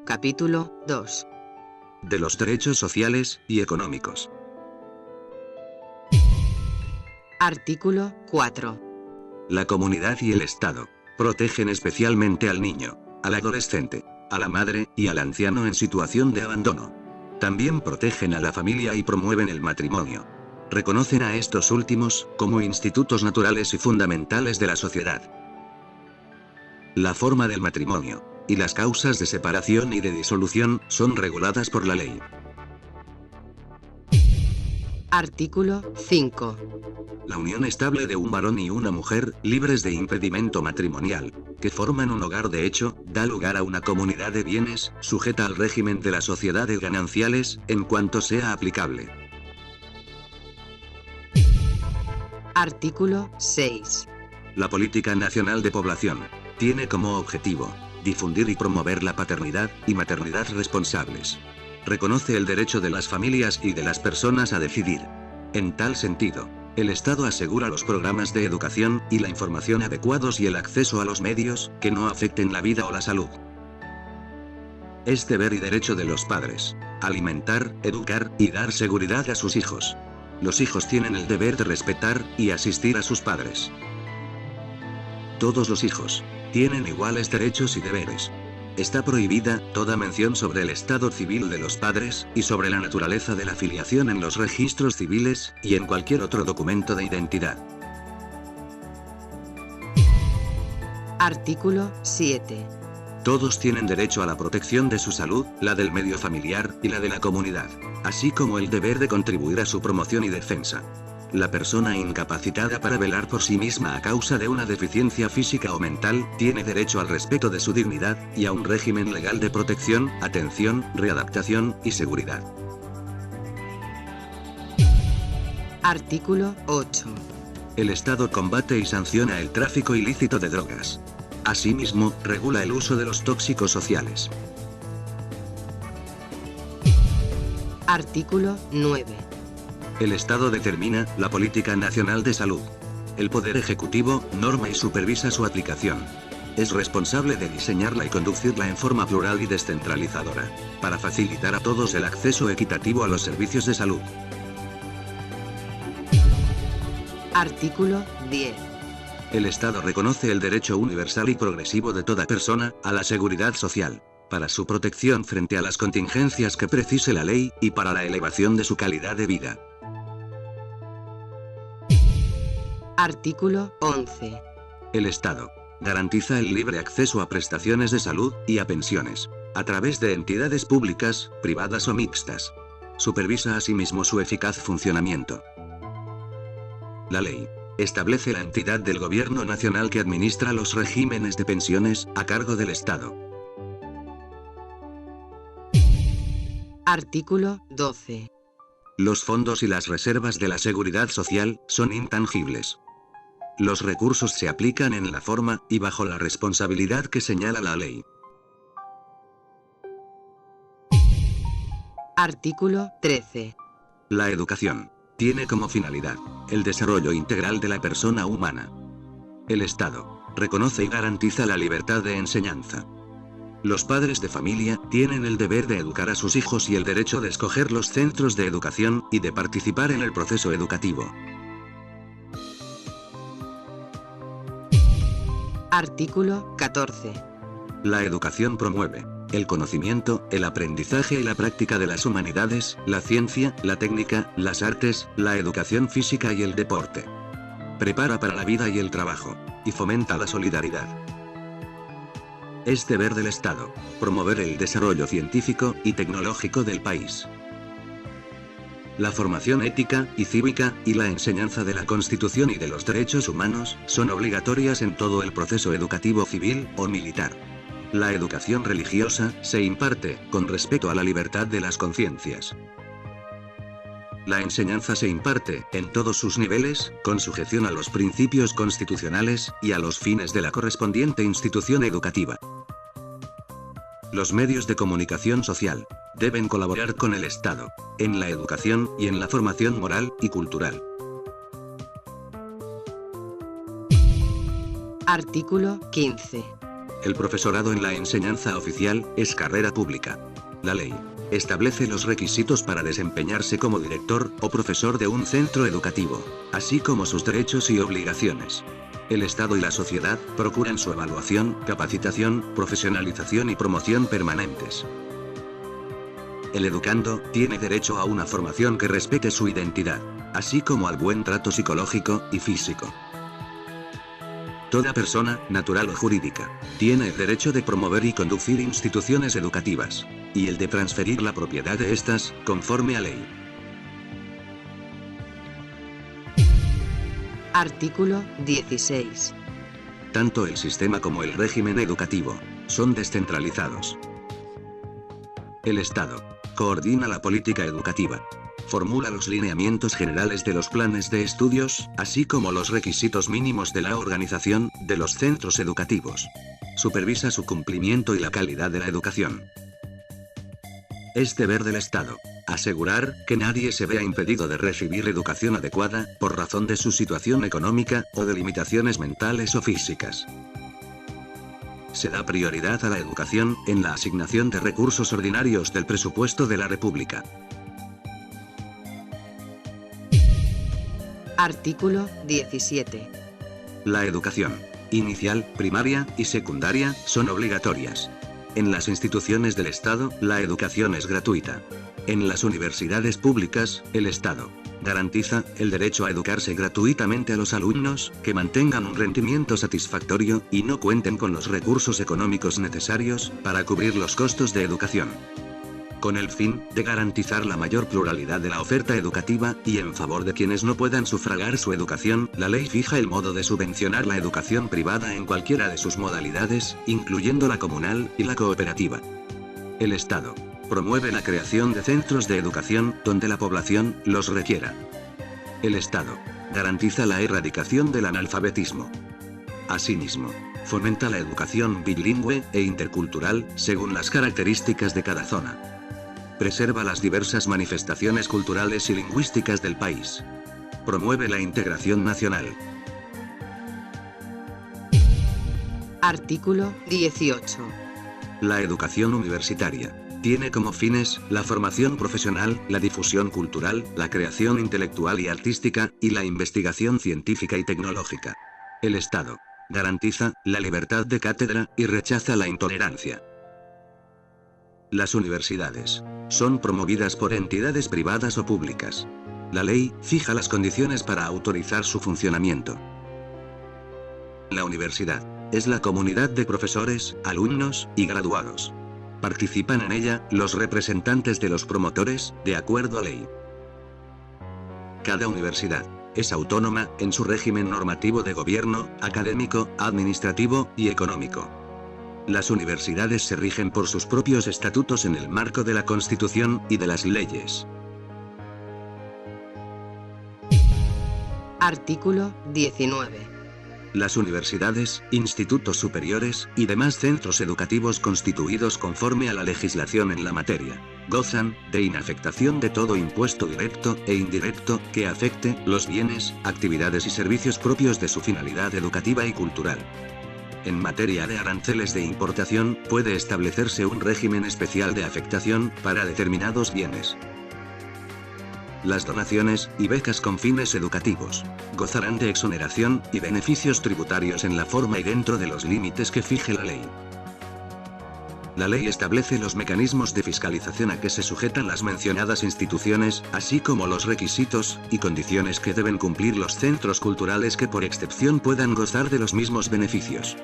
Capítulo 2. De los derechos sociales y económicos. Artículo 4. La comunidad y el Estado protegen especialmente al niño, al adolescente, a la madre y al anciano en situación de abandono. También protegen a la familia y promueven el matrimonio. Reconocen a estos últimos como institutos naturales y fundamentales de la sociedad. La forma del matrimonio y las causas de separación y de disolución son reguladas por la ley. Artículo 5. La unión estable de un varón y una mujer, libres de impedimento matrimonial, que forman un hogar de hecho, da lugar a una comunidad de bienes, sujeta al régimen de las sociedades gananciales, en cuanto sea aplicable. Artículo 6. La Política Nacional de Población tiene como objetivo difundir y promover la paternidad y maternidad responsables. Reconoce el derecho de las familias y de las personas a decidir. En tal sentido, el Estado asegura los programas de educación y la información adecuados y el acceso a los medios que no afecten la vida o la salud. Es deber y derecho de los padres alimentar, educar y dar seguridad a sus hijos. Los hijos tienen el deber de respetar y asistir a sus padres. Todos los hijos tienen iguales derechos y deberes. Está prohibida toda mención sobre el estado civil de los padres y sobre la naturaleza de la filiación en los registros civiles y en cualquier otro documento de identidad. Artículo 7. Todos tienen derecho a la protección de su salud, la del medio familiar y la de la comunidad, así como el deber de contribuir a su promoción y defensa. La persona incapacitada para velar por sí misma a causa de una deficiencia física o mental, tiene derecho al respeto de su dignidad, y a un régimen legal de protección, atención, readaptación y seguridad. Artículo 8. El Estado combate y sanciona el tráfico ilícito de drogas. Asimismo, regula el uso de los tóxicos sociales. Artículo 9. El Estado determina la política nacional de salud. El Poder Ejecutivo norma y supervisa su aplicación. Es responsable de diseñarla y conducirla en forma plural y descentralizadora, para facilitar a todos el acceso equitativo a los servicios de salud. Artículo 10. El Estado reconoce el derecho universal y progresivo de toda persona a la seguridad social, para su protección frente a las contingencias que precise la ley, y para la elevación de su calidad de vida. Artículo 11. El Estado garantiza el libre acceso a prestaciones de salud y a pensiones, a través de entidades públicas, privadas o mixtas. Supervisa asimismo su eficaz funcionamiento. La ley establece la entidad del Gobierno Nacional que administra los regímenes de pensiones, a cargo del Estado. Artículo 12. Los fondos y las reservas de la Seguridad Social son intangibles. Los recursos se aplican en la forma y bajo la responsabilidad que señala la ley. Artículo 13. La educación tiene como finalidad el desarrollo integral de la persona humana. El Estado reconoce y garantiza la libertad de enseñanza. Los padres de familia tienen el deber de educar a sus hijos y el derecho de escoger los centros de educación y de participar en el proceso educativo. Artículo 14. La educación promueve el conocimiento, el aprendizaje y la práctica de las humanidades, la ciencia, la técnica, las artes, la educación física y el deporte. Prepara para la vida y el trabajo, y fomenta la solidaridad. Es deber del Estado promover el desarrollo científico y tecnológico del país. La formación ética y cívica y la enseñanza de la Constitución y de los derechos humanos son obligatorias en todo el proceso educativo civil o militar. La educación religiosa se imparte con respeto a la libertad de las conciencias. La enseñanza se imparte en todos sus niveles, con sujeción a los principios constitucionales y a los fines de la correspondiente institución educativa. Los medios de comunicación social deben colaborar con el Estado en la educación y en la formación moral y cultural. Artículo 15. El profesorado en la enseñanza oficial es carrera pública. La ley establece los requisitos para desempeñarse como director o profesor de un centro educativo, así como sus derechos y obligaciones. El Estado y la sociedad procuran su evaluación, capacitación, profesionalización y promoción permanentes. El educando tiene derecho a una formación que respete su identidad, así como al buen trato psicológico y físico. Toda persona, natural o jurídica, tiene el derecho de promover y conducir instituciones educativas, y el de transferir la propiedad de estas, conforme a ley. Artículo 16. Tanto el sistema como el régimen educativo son descentralizados. El Estado coordina la política educativa, formula los lineamientos generales de los planes de estudios, así como los requisitos mínimos de la organización de los centros educativos. Supervisa su cumplimiento y la calidad de la educación. Es deber del Estado asegurar que nadie se vea impedido de recibir educación adecuada por razón de su situación económica o de limitaciones mentales o físicas. Se da prioridad a la educación en la asignación de recursos ordinarios del presupuesto de la República. Artículo 17. La educación inicial, primaria y secundaria son obligatorias. En las instituciones del Estado, la educación es gratuita. En las universidades públicas, el Estado garantiza el derecho a educarse gratuitamente a los alumnos que mantengan un rendimiento satisfactorio y no cuenten con los recursos económicos necesarios para cubrir los costos de educación. Con el fin de garantizar la mayor pluralidad de la oferta educativa y en favor de quienes no puedan sufragar su educación, la ley fija el modo de subvencionar la educación privada en cualquiera de sus modalidades, incluyendo la comunal y la cooperativa. El Estado promueve la creación de centros de educación donde la población los requiera. El Estado garantiza la erradicación del analfabetismo. Asimismo, fomenta la educación bilingüe e intercultural según las características de cada zona. Preserva las diversas manifestaciones culturales y lingüísticas del país. Promueve la integración nacional. Artículo 18. La educación universitaria tiene como fines la formación profesional, la difusión cultural, la creación intelectual y artística, y la investigación científica y tecnológica. El Estado garantiza la libertad de cátedra y rechaza la intolerancia. Las universidades son promovidas por entidades privadas o públicas. La ley fija las condiciones para autorizar su funcionamiento. La universidad es la comunidad de profesores, alumnos y graduados. Participan en ella los representantes de los promotores, de acuerdo a ley. Cada universidad es autónoma en su régimen normativo de gobierno, académico, administrativo y económico. Las universidades se rigen por sus propios estatutos en el marco de la Constitución y de las leyes. Artículo 19. Las universidades, institutos superiores y demás centros educativos constituidos conforme a la legislación en la materia, gozan de inafectación de todo impuesto directo e indirecto que afecte los bienes, actividades y servicios propios de su finalidad educativa y cultural. En materia de aranceles de importación, puede establecerse un régimen especial de afectación para determinados bienes. Las donaciones y becas con fines educativos gozarán de exoneración y beneficios tributarios en la forma y dentro de los límites que fije la ley. La ley establece los mecanismos de fiscalización a que se sujetan las mencionadas instituciones, así como los requisitos y condiciones que deben cumplir los centros culturales que por excepción puedan gozar de los mismos beneficios.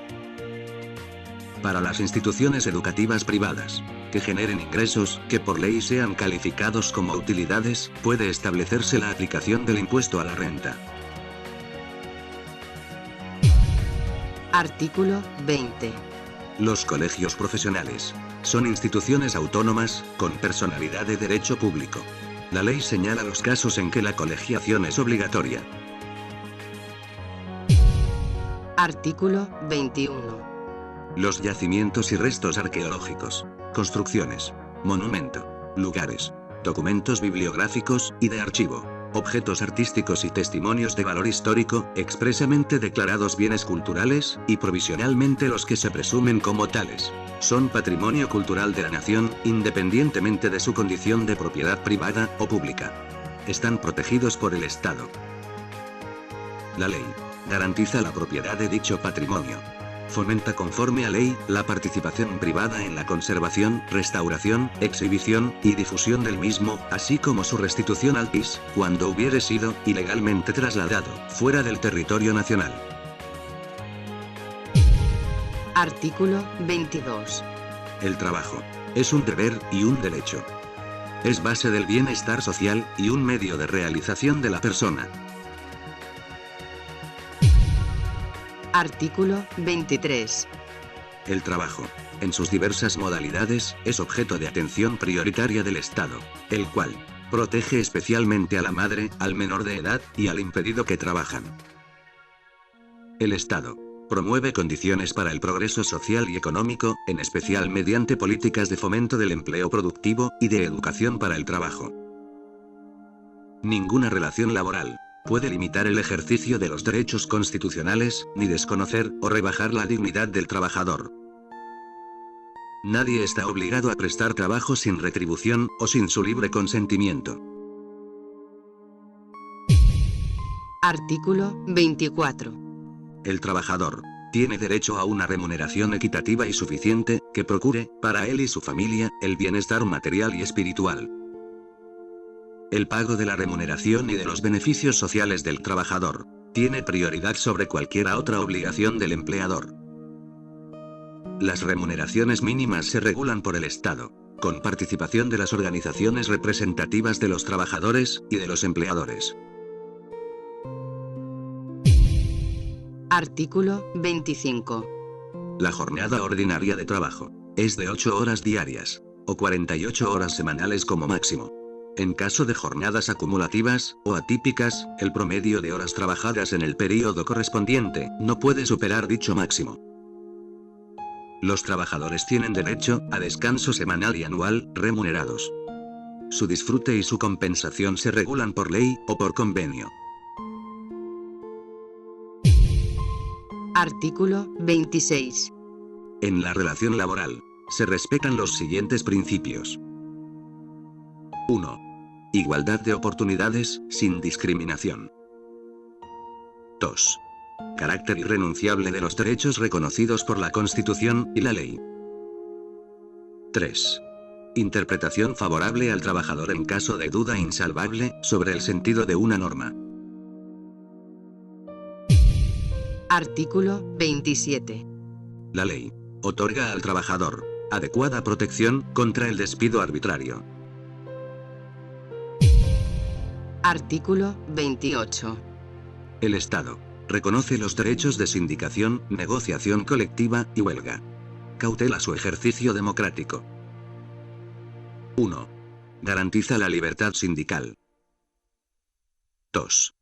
Para las instituciones educativas privadas que generen ingresos que por ley sean calificados como utilidades, puede establecerse la aplicación del impuesto a la renta. Artículo 20. Los colegios profesionales son instituciones autónomas, con personalidad de derecho público. La ley señala los casos en que la colegiación es obligatoria. Artículo 21. Los yacimientos y restos arqueológicos, construcciones, monumento, lugares, documentos bibliográficos y de archivo, objetos artísticos y testimonios de valor histórico, expresamente declarados bienes culturales, y provisionalmente los que se presumen como tales. Son patrimonio cultural de la nación, independientemente de su condición de propiedad privada o pública. Están protegidos por el Estado. La ley garantiza la propiedad de dicho patrimonio. Fomenta conforme a ley la participación privada en la conservación, restauración, exhibición y difusión del mismo, así como su restitución al país, cuando hubiere sido ilegalmente trasladado fuera del territorio nacional. Artículo 22. El trabajo es un deber y un derecho. Es base del bienestar social y un medio de realización de la persona. Artículo 23. El trabajo, en sus diversas modalidades, es objeto de atención prioritaria del Estado, el cual protege especialmente a la madre, al menor de edad y al impedido que trabajan. El Estado promueve condiciones para el progreso social y económico, en especial mediante políticas de fomento del empleo productivo y de educación para el trabajo. Ninguna relación laboral puede limitar el ejercicio de los derechos constitucionales, ni desconocer o rebajar la dignidad del trabajador. Nadie está obligado a prestar trabajo sin retribución o sin su libre consentimiento. Artículo 24. El trabajador tiene derecho a una remuneración equitativa y suficiente, que procure, para él y su familia, el bienestar material y espiritual. El pago de la remuneración y de los beneficios sociales del trabajador tiene prioridad sobre cualquier otra obligación del empleador. Las remuneraciones mínimas se regulan por el Estado, con participación de las organizaciones representativas de los trabajadores y de los empleadores. Artículo 25. La jornada ordinaria de trabajo es de 8 horas diarias, o 48 horas semanales como máximo. En caso de jornadas acumulativas o atípicas, el promedio de horas trabajadas en el período correspondiente no puede superar dicho máximo. Los trabajadores tienen derecho a descanso semanal y anual, remunerados. Su disfrute y su compensación se regulan por ley o por convenio. Artículo 26. En la relación laboral, se respetan los siguientes principios. 1. Igualdad de oportunidades, sin discriminación. 2. Carácter irrenunciable de los derechos reconocidos por la Constitución y la ley. 3. Interpretación favorable al trabajador en caso de duda insalvable sobre el sentido de una norma. Artículo 27. La ley otorga al trabajador adecuada protección contra el despido arbitrario. Artículo 28. El Estado reconoce los derechos de sindicación, negociación colectiva y huelga. Cautela su ejercicio democrático. 1. Garantiza la libertad sindical. 2.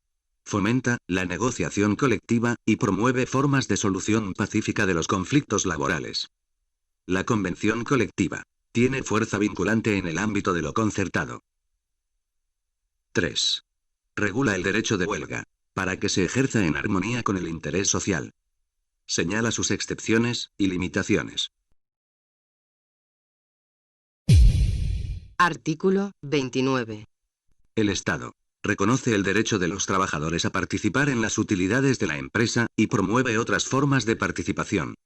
Fomenta la negociación colectiva y promueve formas de solución pacífica de los conflictos laborales. La convención colectiva tiene fuerza vinculante en el ámbito de lo concertado. 3. Regula el derecho de huelga, para que se ejerza en armonía con el interés social. Señala sus excepciones y limitaciones. Artículo 29. El Estado reconoce el derecho de los trabajadores a participar en las utilidades de la empresa y promueve otras formas de participación.